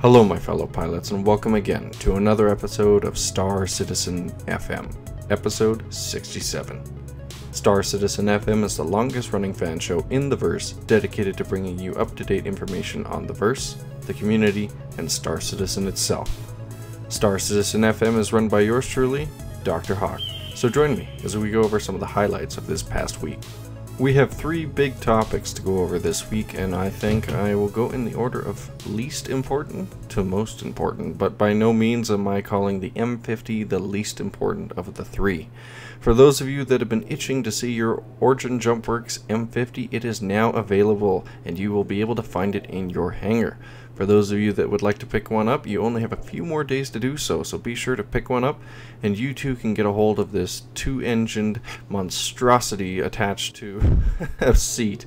Hello my fellow pilots, and welcome again to another episode of Star Citizen FM, episode 67. Star Citizen FM is the longest running fan show in the verse, dedicated to bringing you up-to-date information on the verse, the community, and Star Citizen itself. Star Citizen FM is run by yours truly, Dr. Hawk, so join me as we go over some of the highlights of this past week. We have three big topics to go over this week, and I think I will go in the order of least important to most important, but by no means am I calling the M50 the least important of the three. For those of you that have been itching to see your Origin Jumpworks M50, it is now available, and you will be able to find it in your hangar. For those of you that would like to pick one up, you only have a few more days to do so, so be sure to pick one up, and you too can get a hold of this two-engined monstrosity attached to a seat.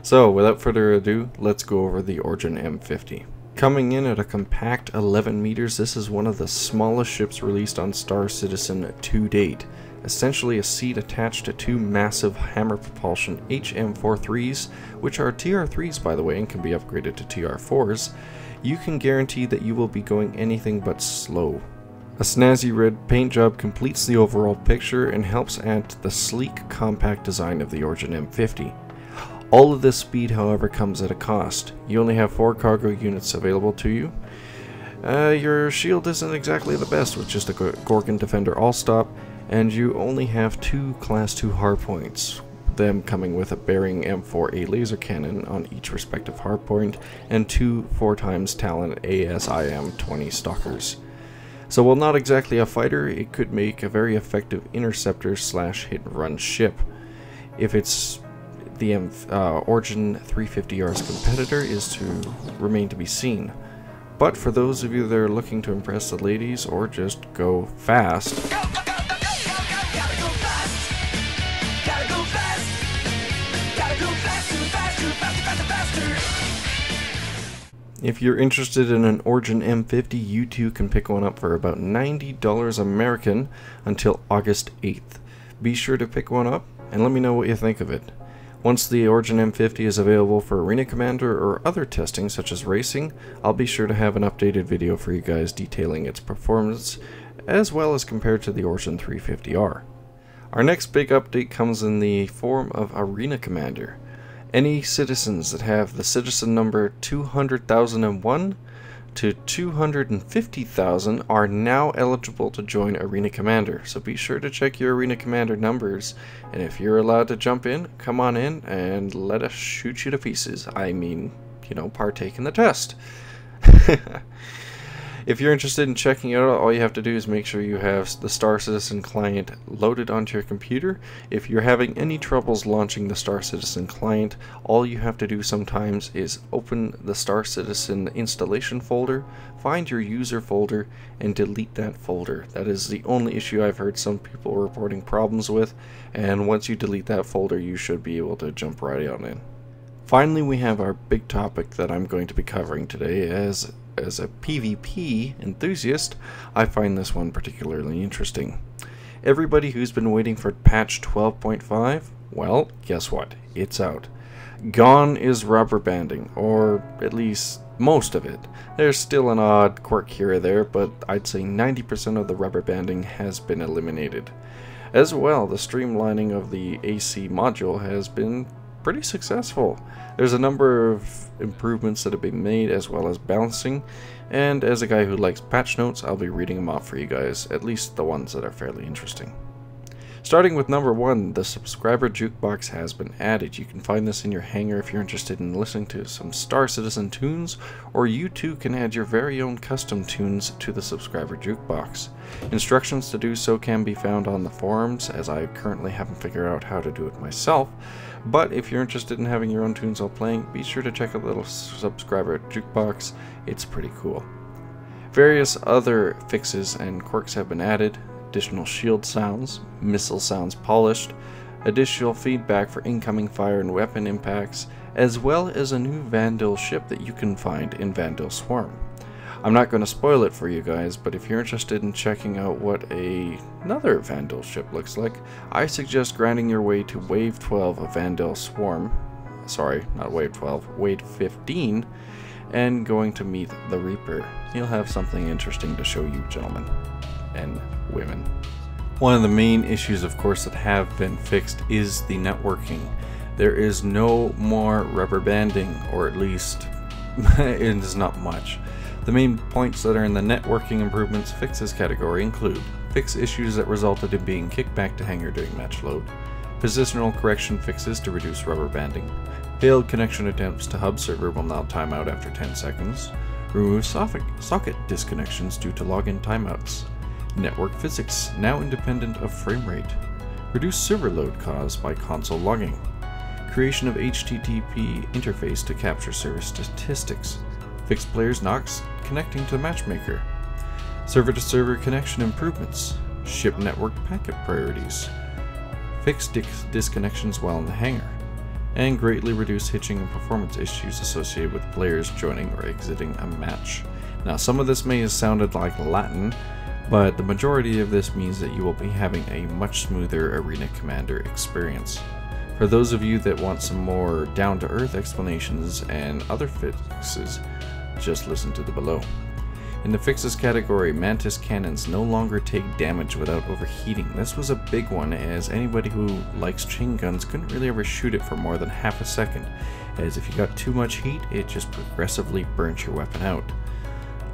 So, without further ado, let's go over the Origin M50. Coming in at a compact 11 meters, this is one of the smallest ships released on Star Citizen to date. Essentially a seat attached to two massive hammer propulsion HM43s, which are TR3s by the way and can be upgraded to TR4s, you can guarantee that you will be going anything but slow. A snazzy red paint job completes the overall picture and helps add to the sleek, compact design of the Origin M50. All of this speed, however, comes at a cost. You only have 4 cargo units available to you. Your shield isn't exactly the best with just a Gorgon Defender all-stop, and you only have 2 Class 2 hardpoints, them coming with a Bearing M4A laser cannon on each respective hardpoint, and 2 4x Talon ASIM-20 stalkers. So while not exactly a fighter, it could make a very effective interceptor slash hit-and-run ship. If it's the Origin 350R's competitor is to remain to be seen. But for those of you that are looking to impress the ladies or just go fast, if you're interested in an Origin M50, you too can pick one up for about $90 American until August 8th. Be sure to pick one up and let me know what you think of it. Once the Origin M50 is available for Arena Commander or other testing such as racing, I'll be sure to have an updated video for you guys detailing its performance as well as compared to the Origin 350R. Our next big update comes in the form of Arena Commander. Any citizens that have the citizen number 200,001 to 250,000 are now eligible to join Arena Commander, so be sure to check your Arena Commander numbers, and if you're allowed to jump in, come on in and let us shoot you to pieces. I mean, you know, partake in the test. If you're interested in checking it out, all you have to do is make sure you have the Star Citizen client loaded onto your computer. If you're having any troubles launching the Star Citizen client, all you have to do sometimes is open the Star Citizen installation folder, find your user folder, and delete that folder. That is the only issue I've heard some people reporting problems with, and once you delete that folder, you should be able to jump right on in. Finally, we have our big topic that I'm going to be covering today. As a PvP enthusiast, I find this one particularly interesting. Everybody who's been waiting for patch 12.5, well, guess what? It's out. Gone is rubber banding, or at least most of it. There's still an odd quirk here or there, but I'd say 90% of the rubber banding has been eliminated. As well, the streamlining of the AC module has been pretty successful. There's a number of improvements that have been made as well as balancing, and as a guy who likes patch notes, I'll be reading them off for you guys, at least the ones that are fairly interesting. Starting with number 1, the subscriber jukebox has been added. You can find this in your hangar if you're interested in listening to some Star Citizen tunes, or you too can add your very own custom tunes to the subscriber jukebox. Instructions to do so can be found on the forums, as I currently haven't figured out how to do it myself, but if you're interested in having your own tunes while playing, be sure to check out the little subscriber jukebox. It's pretty cool. Various other fixes and quirks have been added. Additional shield sounds, missile sounds polished, additional feedback for incoming fire and weapon impacts, as well as a new Vandal ship that you can find in Vandal Swarm. I'm not going to spoil it for you guys, but if you're interested in checking out what another Vandal ship looks like, I suggest grinding your way to Wave 12 of Vandal Swarm. Sorry, not Wave 12, Wave 15, and going to meet the Reaper. He'll have something interesting to show you, gentlemen and women. One of the main issues, of course, that have been fixed is the networking. There is no more rubber banding, or at least it is not much. The main points that are in the networking improvements fixes category include fix issues that resulted in being kicked back to hangar during match load, positional correction fixes to reduce rubber banding, failed connection attempts to hub server will now time out after 10 seconds, remove socket disconnections due to login timeouts, network physics now independent of frame rate, reduce server load caused by console logging, creation of HTTP interface to capture server statistics, fix players not connecting to the matchmaker, server-to-server connection improvements, ship network packet priorities, fix disconnections while in the hangar, and greatly reduce hitching and performance issues associated with players joining or exiting a match. Now, some of this may have sounded like Latin, but the majority of this means that you will be having a much smoother Arena Commander experience. For those of you that want some more down-to-earth explanations and other fixes, just listen to the below. In the fixes category, Mantis cannons no longer take damage without overheating. This was a big one, as anybody who likes chain guns couldn't really ever shoot it for more than half a second, as if you got too much heat, it just progressively burnt your weapon out.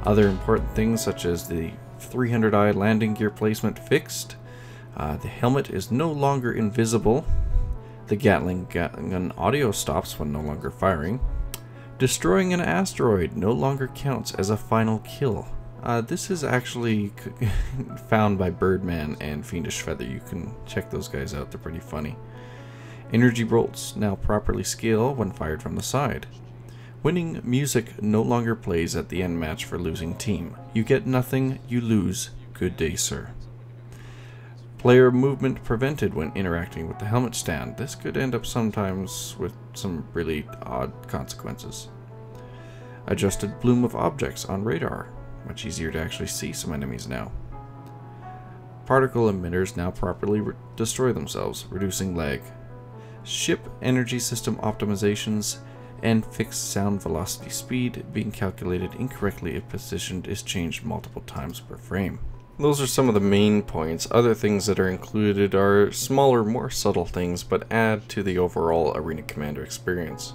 Other important things such as the 300i landing gear placement fixed, the helmet is no longer invisible, the Gatling gun audio stops when no longer firing, destroying an asteroid no longer counts as a final kill. This is actually found by Birdman and Fiendish Feather. You can check those guys out, they're pretty funny. Energy bolts now properly scale when fired from the side. Winning music no longer plays at the end match for losing team. You get nothing, you lose. Good day, sir. Player movement prevented when interacting with the helmet stand. This could end up sometimes with some really odd consequences. Adjusted bloom of objects on radar. Much easier to actually see some enemies now. Particle emitters now properly destroy themselves, reducing lag. Ship energy system optimizations and fixed sound velocity speed being calculated incorrectly if positioned is changed multiple times per frame. Those are some of the main points. Other things that are included are smaller, more subtle things, but add to the overall Arena Commander experience.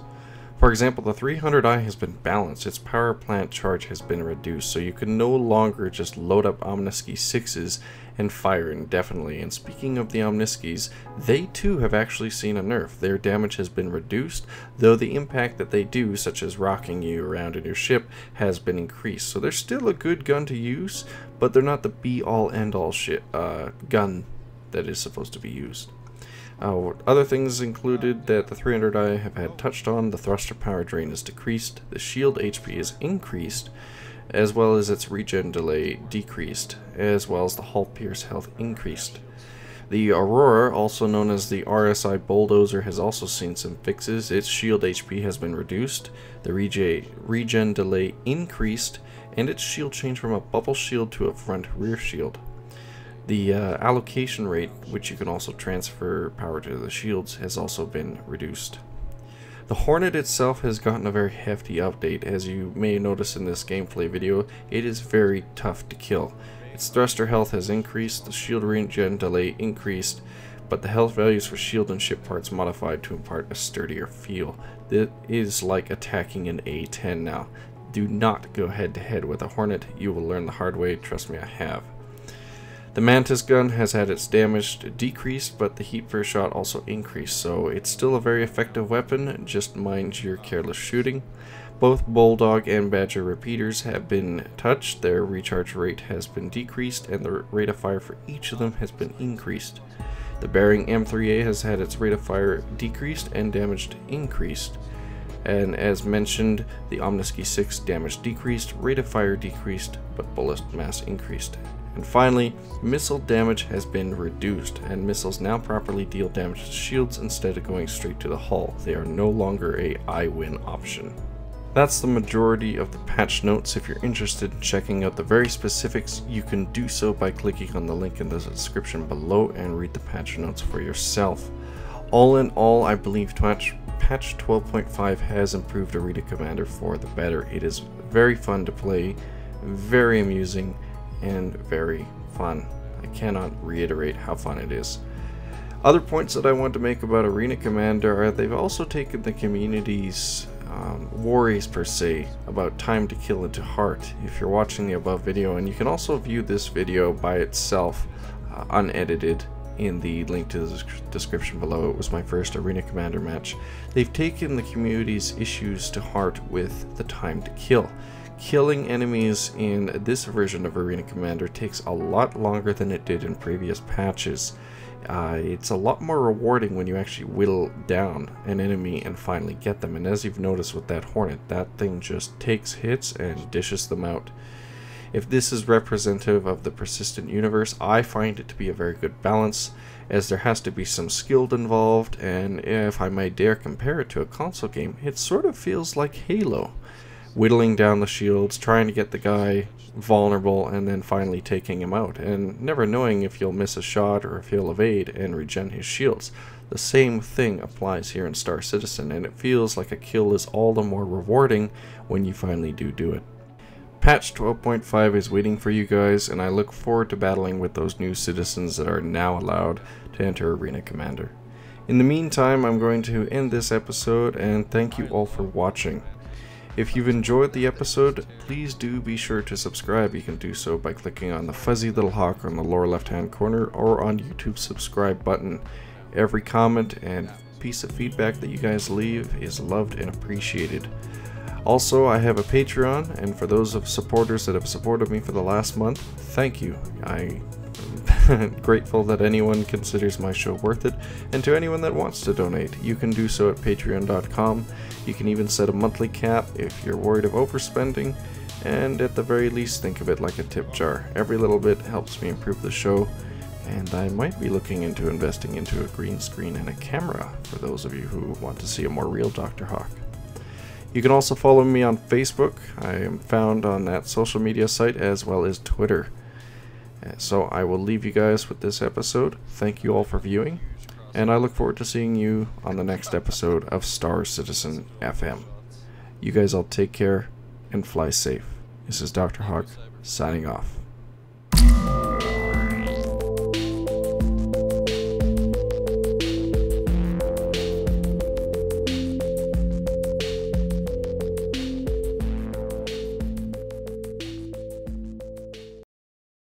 For example, the 300i has been balanced. Its power plant charge has been reduced, so you can no longer just load up Omniski 6s and fire indefinitely. And speaking of the Omniskis, they too have actually seen a nerf. Their damage has been reduced, though the impact that they do, such as rocking you around in your ship, has been increased. So they're still a good gun to use, but they're not the be-all end-all gun that is supposed to be used. Other things included that the 300i have had touched on: the thruster power drain is decreased, the shield HP is increased, as well as its regen delay decreased, as well as the hull pierce health increased. The Aurora, also known as the RSI Bulldozer, has also seen some fixes. Its shield HP has been reduced, the regen delay increased, and its shield changed from a bubble shield to a front rear shield. The allocation rate, which you can also transfer power to the shields, has also been reduced. The Hornet itself has gotten a very hefty update. As you may notice in this gameplay video, it is very tough to kill. Its thruster health has increased, the shield regen delay increased, but the health values for shield and ship parts modified to impart a sturdier feel. It is like attacking an A-10 now. Do not go head to head with a Hornet. You will learn the hard way, trust me, I have. The Mantis gun has had its damage decreased, but the heat per shot also increased, so it's still a very effective weapon, just mind your careless shooting. Both Bulldog and Badger repeaters have been touched, their recharge rate has been decreased, and the rate of fire for each of them has been increased. The Bearing M3A has had its rate of fire decreased and damage increased. And as mentioned, the Omniski 6 damage decreased, rate of fire decreased, but bullet mass increased. And finally, missile damage has been reduced, and missiles now properly deal damage to shields instead of going straight to the hull. They are no longer a I-win option. That's the majority of the patch notes. If you're interested in checking out the very specifics, you can do so by clicking on the link in the description below and read the patch notes for yourself. All in all, I believe patch 12.5 has improved Arena Commander for the better. It is very fun to play, very amusing, and very fun. I cannot reiterate how fun it is. Other points that I want to make about Arena Commander are they've also taken the community's worries per se about time to kill into heart if you're watching the above video, and you can also view this video by itself unedited in the link to the description below. It was my first Arena Commander match. They've taken the community's issues to heart with the time to kill. Killing enemies in this version of Arena Commander takes a lot longer than it did in previous patches. It's a lot more rewarding when you actually whittle down an enemy and finally get them, and as you've noticed with that Hornet, that thing just takes hits and dishes them out. If this is representative of the persistent universe, I find it to be a very good balance, as there has to be some skill involved, and if I may dare compare it to a console game, it sort of feels like Halo. Whittling down the shields, trying to get the guy vulnerable, and then finally taking him out, and never knowing if you'll miss a shot or if he'll evade and regen his shields. The same thing applies here in Star Citizen, and it feels like a kill is all the more rewarding when you finally do it. Patch 12.5 is waiting for you guys, and I look forward to battling with those new citizens that are now allowed to enter Arena Commander. In the meantime, I'm going to end this episode, and thank you all for watching. If you've enjoyed the episode, please do be sure to subscribe. You can do so by clicking on the fuzzy little hawk on the lower left hand corner or on YouTube's subscribe button. Every comment and piece of feedback that you guys leave is loved and appreciated. Also, I have a Patreon, and for those of supporters that have supported me for the last month, thank you. I'm grateful that anyone considers my show worth it, and to anyone that wants to donate, you can do so at patreon.com. You can even set a monthly cap if you're worried of overspending, and at the very least think of it like a tip jar. Every little bit helps me improve the show, and I might be looking into investing into a green screen and a camera for those of you who want to see a more real Dr. Hawk. You can also follow me on Facebook. I am found on that social media site as well as Twitter. So I will leave you guys with this episode. Thank you all for viewing, and I look forward to seeing you on the next episode of Star Citizen FM. You guys all take care and fly safe. This is Dr. Hawk signing off.